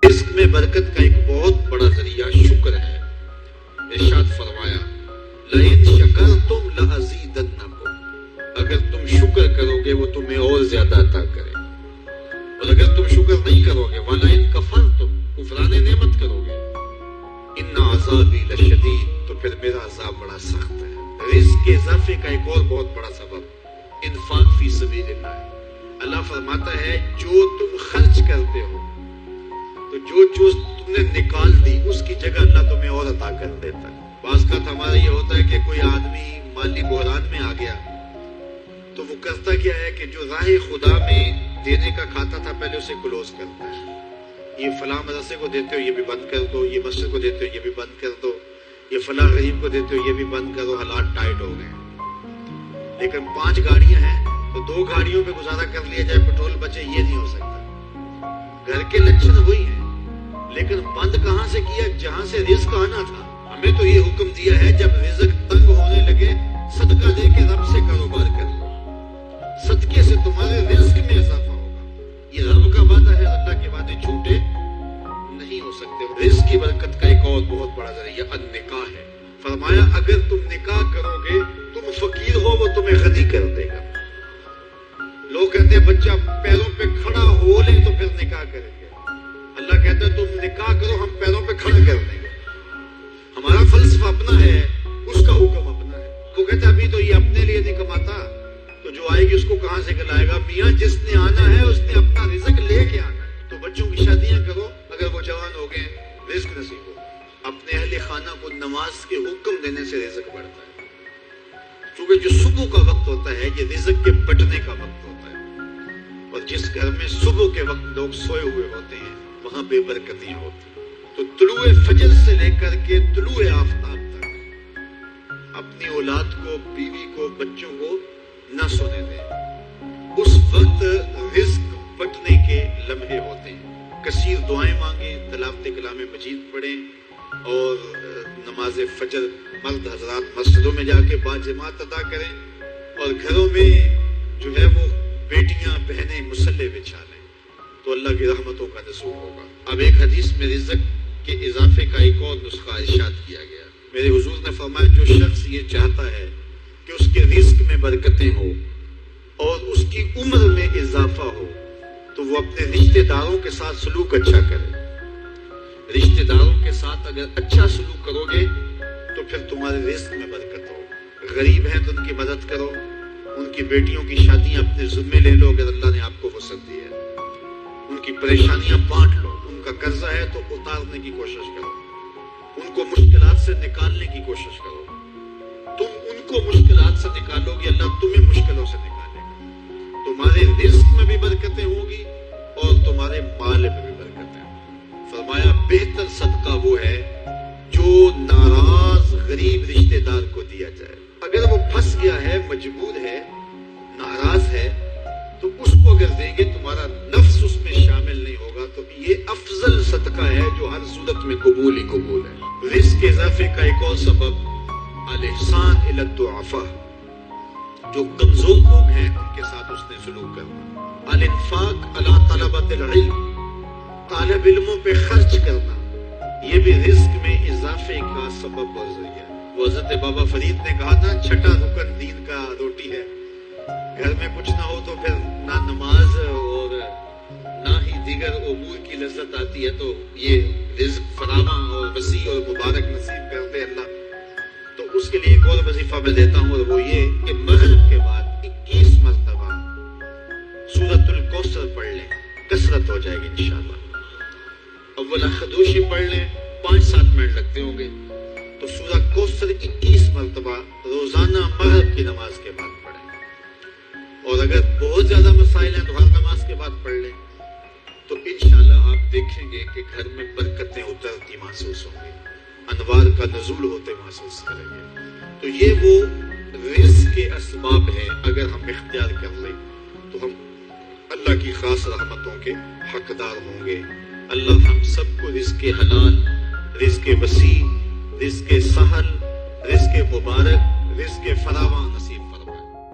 رزق میں برکت کا ایک بہت بڑا ذریعہ شکر ہے۔ ارشاد فرمایا لئن شکرتم لازیدنکم، اگر تم شکر کرو گے وہ تمہیں اور زیادہ عطا کرے، اور اگر تم شکر نہیں کرو گے ولئن کفرتم، کفران نعمت کرو گے، ان عذابی لشدید، تو پھر میرا عذاب بڑا سخت ہے۔ رزق کے اضافے کا ایک اور بہت بڑا سبب انفاق فی سبیل اللہ ہے۔ اللہ فرماتا ہے جو تم خرچ کرتے ہو، تو جو چیز تم نے نکال دی اس کی جگہ اللہ تمہیں اور عطا کر دیتا ہے۔ بعض کا ہمارا یہ ہوتا ہے کہ کوئی آدمی مالی بحران میں آ گیا تو وہ کرتا کیا ہے کہ جو راہ خدا میں دینے کا کھاتا تھا پہلے اسے کلوز کرتا ہے۔ یہ فلاں مدرسے کو دیتے ہو یہ بھی بند کر دو، یہ مسجد کو دیتے ہو یہ بھی بند کر دو، یہ فلاں غریب کو دیتے ہو یہ بھی بند کرو، حالات ٹائٹ ہو گئے۔ لیکن 5 گاڑیاں ہیں تو 2 گاڑیوں پہ گزارا کر لیا جائے، پیٹرول بچے، یہ نہیں ہو سکتا۔ گھر کے لچھن وہی ہیں لیکن بند کہاں سے کیا؟ جہاں سے رزق آنا تھا۔ ہمیں تو یہ حکم دیا ہے جب رزق تنگ ہونے لگے صدقہ دے کے رب سے کاروبار کر لو، صدقے سے تمہارے رزق میں اضافہ ہوگا۔ یہ رب کا وعدہ ہے، اللہ کے وعدے جھوٹے نہیں ہو سکتے۔ رزق کی برکت کا ایک اور بہت بڑا ذریعہ النکاح ہے۔ فرمایا اگر تم نکاح کرو گے، تم فقیر ہو وہ تمہیں غنی کر دے گا۔ لوگ کہتے ہیں بچہ پیروں پہ کھڑا ہو لے تو پھر نکاح کریں گے۔ اللہ کہتا ہے تم نکاح کرو ہم پیروں پہ کھڑا کر دیں گے۔ ہمارا فلسفہ اپنا ہے، اس کا حکم اپنا ہے۔ وہ کہتا ہے ابھی تو یہ اپنے لیے نہیں کماتا تو جو آئے گی اس کو کہاں سے کھلائے گا؟ میاں جس نے آنا ہے اس نے اپنا رزق لے کے آنا ہے۔ تو بچوں کی شادیاں کرو اگر وہ جوان ہو گئے، رزق نصیب ہو۔ اپنے اہل خانہ کو نماز کے حکم دینے سے رزق بڑھتا ہے، کیونکہ جو صبح کا وقت ہوتا ہے یہ رزق کے بٹنے کا وقت ہوتا ہے، اور جس گھر میں صبح کے وقت لوگ سوئے ہوئے ہوتے ہیں وہاں بے برکتیاں ہوتی ہیں۔ تو طلوع فجر سے لے کر کے طلوع آفتاب تک اپنی اولاد کو، بیوی کو، بچوں کو نہ سونے دیں۔ اس وقت رزق بٹنے کے لمحے ہوتے ہیں۔ کثیر دعائیں مانگیں، تلاوت کلام مجید پڑھیں، اور نماز فجر مرد حضرات مسجدوں میں جا کے باجماعت ادا کریں، اور گھروں میں جو ہے وہ بیٹیاں بہنیں مصلے بچھا لیں، تو اللہ کی رحمتوں کا نزول ہوگا۔ اب ایک حدیث میں رزق کے اضافے کا ایک اور نسخہ ارشاد کیا گیا۔ میرے حضور نے فرمایا جو شخص یہ چاہتا ہے کہ اس کے رزق میں برکتیں ہوں اور اس کی عمر میں اضافہ ہو تو وہ اپنے رشتہ داروں کے ساتھ سلوک اچھا کرے۔ رشتہ داروں کے ساتھ اگر اچھا سلوک کرو گے تو پھر تمہارے رزق میں برکت ہو۔ غریب ہیں تو ان کی مدد کرو، ان کی بیٹیوں کی شادیاں اپنے ذمے لے لو اگر اللہ نے آپ کو وسعت دی ہے، ان کی پریشانیاں بانٹ لو، ان کا قرضہ ہے تو اتارنے کی کوشش کرو، ان کو مشکلات سے نکالنے کی کوشش کرو۔ تم ان کو مشکلات سے نکالو گے، اللہ تمہیں مشکلوں سے نکالے گا۔ تمہارے رزق میں بھی برکتیں ہوگی اور تمہارے مال میں بھی برکتیں ہوں۔ فرمایا بہتر صدقہ وہ ہے جو ناراض غریب رشتہ دار کو دیا جائے۔ اگر وہ پھنس گیا ہے، مجبور ہے، ناراض ہے، تو اس کو اگر دیں گے تمہارا نفس اس میں شامل نہیں ہوگا، تو یہ افضل صدقہ ہے جو ہر صورت میں قبول ہی قبول ہے۔ رزق کے اضافے کا ایک اور سبب الاحسان الی الضعفاء، جو کمزور لوگ ہیں ان کے ساتھ اس نے سلوک کرنا۔ الانفاق علی طلبۃ العلم، طالب علموں پہ خرچ کرنا، یہ بھی رزق میں اضافے کا سبب اور ذریعہ۔ وہ حضرت بابا فرید نے کہا تھا چھٹا رکن دین کا روٹی ہے۔ گھر میں کچھ نہ ہو تو پھر نہ نماز اور نہ ہی دیگر امور کی لذت آتی ہے، تو یہ رزق فراواں اور وسیع اور مبارک نصیب کرتے اللہ۔ تو اس کے لیے ایک اور وظیفہ میں دیتا ہوں، اور وہ یہ کہ مغرب کے بعد 21 مرتبہ سورۃ الکوثر پڑھ لیں، کثرت ہو جائے گی انشاءاللہ۔ اول خدوشی پڑھ لیں، 5-7 منٹ لگتے ہوں گے، تو سورہ کوثر 21 مرتبہ روزانہ مغرب کی نماز کے بعد پڑھیں، اور اگر بہت زیادہ مسائل ہیں تو ہر نماز کے بعد پڑھ لیں، تو انشاءاللہ آپ دیکھیں گے کہ گھر میں برکتیں اترتی محسوس ہوں گی، انوار کا نزول ہوتے محسوس کریں گے۔ تو یہ وہ رزق کے اسباب ہیں، اگر ہم اختیار کر لیں تو ہم اللہ کی خاص رحمتوں کے حقدار ہوں گے۔ اللہ ہم سب کو رزق حلال، رزق وسیع، رزق سہل، رزق مبارک، رزق فراواں